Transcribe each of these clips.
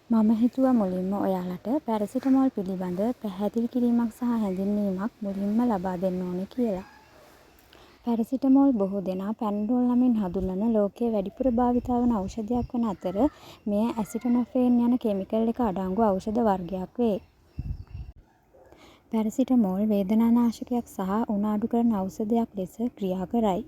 මම හිතුවා මුලින්ම ඔයාලට පැරසිටමෝල් පිළිබඳ පැහැදිලි කිරීමක් සහ හැඳින්වීමක් මුලින්ම ලබා දෙන්න ඕනේ කියලා. පැරසිටමෝල් බොහෝ දෙනා පැනඩෝල් නමින් හඳුන්වන ලෝකයේ වැඩිපුර භාවිත වන ඖෂධයක් වන අතර මෙය ඇසිටනොෆෙන් යන කෙමිකල් එක අඩංගු ඖෂධ වර්ගයක් වේ. පැරසිටමෝල් වේදනානාශකයක් සහ උණ අඩු කරන ඖෂධයක් ලෙස ක්‍රියා කරයි.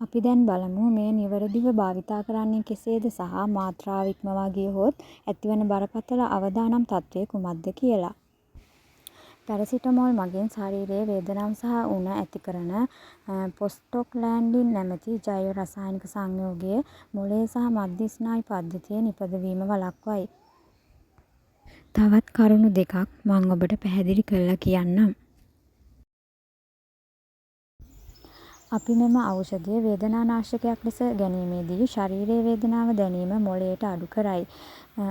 අපි දැන් බලමු මෙය නිවැරදිව භාවිතා කරන්නේ කෙසේද සහ මාත්‍රාව ඉක්මවා ගියහොත් ඇතිවන බරපතල අවදානම් තත්ත්වය කුමක්ද කියලා. පැරසිටමෝල් මගින් ශරීරයේ වේදනාව සහ උණ ඇති කරන ප්‍රොස්ටොග්ලෑන්ඩින් නැමැති ජෛව රසායනික සංයෝගය මොළයේ සහ මධ්‍ය ස්නායු පද්ධතියේ නිපදවීම වළක්වයි. තවත් කරුණු දෙකක් මම ඔබට පැහැදිලි කරලා කියන්නම්. අපි මෙම ඖෂධය වේදනානාශකයක් ලෙස ගැනීමේදී ශරීරයේ වේදනාව දැනීම මොළයට අඩු කරයි.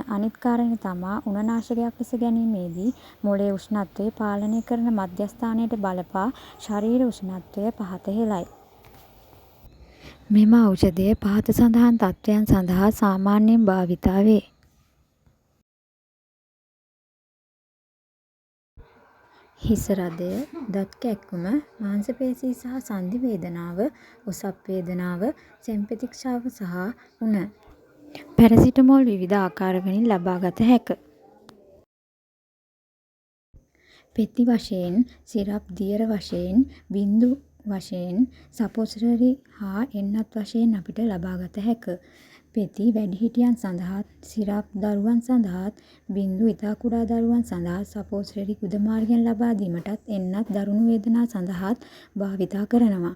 අනිත් කාරණේ තමා උණනාශකයක් ලෙස ගැනීමේදී මොළයේ උෂ්ණත්වය පාලනය කරන මධ්‍යස්ථානයට බලපා ශරීර උෂ්ණත්වය පහත හෙළයි. මෙම ඖෂධය පහත සඳහන් තත්ත්වයන් සඳහා සාමාන්‍යයෙන් භාවිතා වේ. හිස රදය, දත් කැක්කුම, මාංශ පේශී සහ සන්ධි වේදනාව, ඔසප් වේදනාව, සෙම්පතික්ෂාව සහ උණ. පැරසිටමෝල් විවිධ ආකාරවලින් ලබාගත හැක. පෙති වශයෙන්, සිරප් දියර වශයෙන්, බිංදු වශයෙන්, සපොසිටරි හා එන්නත් වශයෙන් අපිට ලබාගත හැක. පෙති වැඩිහිටියන් සඳහාත්, සිරප් දරුවන් සඳහාත්, බිංදු ඉතා කුඩා දරුවන් සඳහාත්, සපොසිටරි ගුද මාර්ගයෙන් ලබා දීමටත්, එන්නත් දරුණු වේදනා සඳහාත් භාවිතා කරනවා.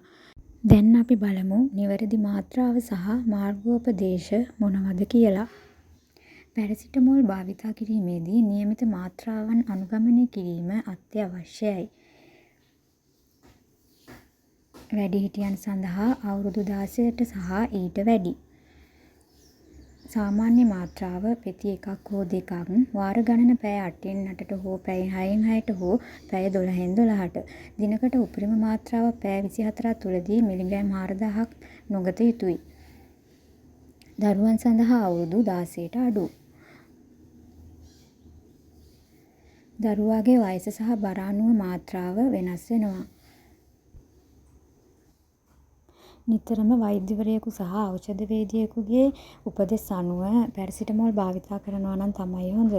දැන් අපි බලමු නිවැරදි මාත්‍රාව සහ මාර්ගෝපදේශ මොනවද කියලා. පැරසිටමෝල් භාවිතා කිරීමේදී නියමිත මාත්‍රාවන් අනුගමනය කිරීම අත්‍යවශ්‍යයි. වැඩිහිටියන් සඳහා අවුරුදු 16ට සහ ඊට වැඩි. සාමාන්‍ය මාත්‍රාව පෙති 1 හෝ 2ක් වාර ගණන පැය 8න් 8ට හෝ පැය 6න් 6ට හෝ පැය 12න් 12ට. දිනකට උපරිම මාත්‍රාව පැය 24ක් තුළදී මිලිග්‍රෑම් 4000ක් නොගත යුතුයි. දරුවන් සඳහා අවුරුදු 16ට අඩු. දරුවාගේ වයස සහ බර අනුව මාත්‍රාව වෙනස් වෙනවා. නිතරම වෛද්‍යවරයෙකු සහ ඖෂධවේදියෙකුගේ උපදෙස් අනුව පැරසිටමෝල් භාවිතා කරනවා නම් තමයි හොඳ.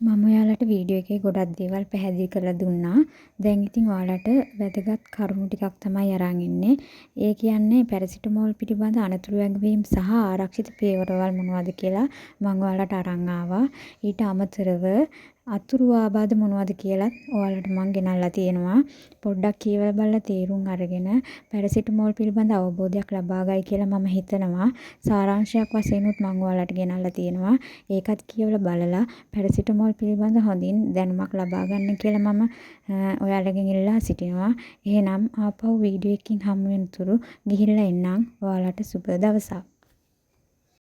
මම ඔයාලට වීඩියෝ එකේ ගොඩක් දේවල් පැහැදිලි කරලා දුන්නා. දැන් ඉතින් ඔයාලට වැදගත් කරුණු ටිකක් තමයි අරන් ඉන්නේ. ඒ කියන්නේ පැරසිටමෝල් පිළිබඳ අනතුරු වැගවීම් සහ ආරක්ෂිත පියවරවල් මොනවද කියලා මම ඔයාලට අරන් ආවා. ඊට අමතරව අතුරු ආබාධ මොනවද කියලාත් ඔයාලට මම ගෙනල්ලා තියෙනවා. පොඩ්ඩක් කියවලා බලලා තේරුම් අරගෙන පැරසිටමෝල් පිළිබඳ අවබෝධයක් ලබා ගයි කියලා මම හිතනවා. සාරාංශයක් වශයෙන් උත් මම ඔයාලට ගෙනල්ලා තියෙනවා. ඒකත් කියවලා බලලා පැරසිටමෝල් පිළිබඳ හොඳින් දැනුමක් ලබා ගන්න කියලා මම ඔයාලගෙන් ඉල්ලා සිටිනවා. එහෙනම් ආපහු වීඩියෝ එකකින් හමු වෙනතුරු ගිහිල්ලා එන්නම්. ඔයාලට සුබ දවසක්.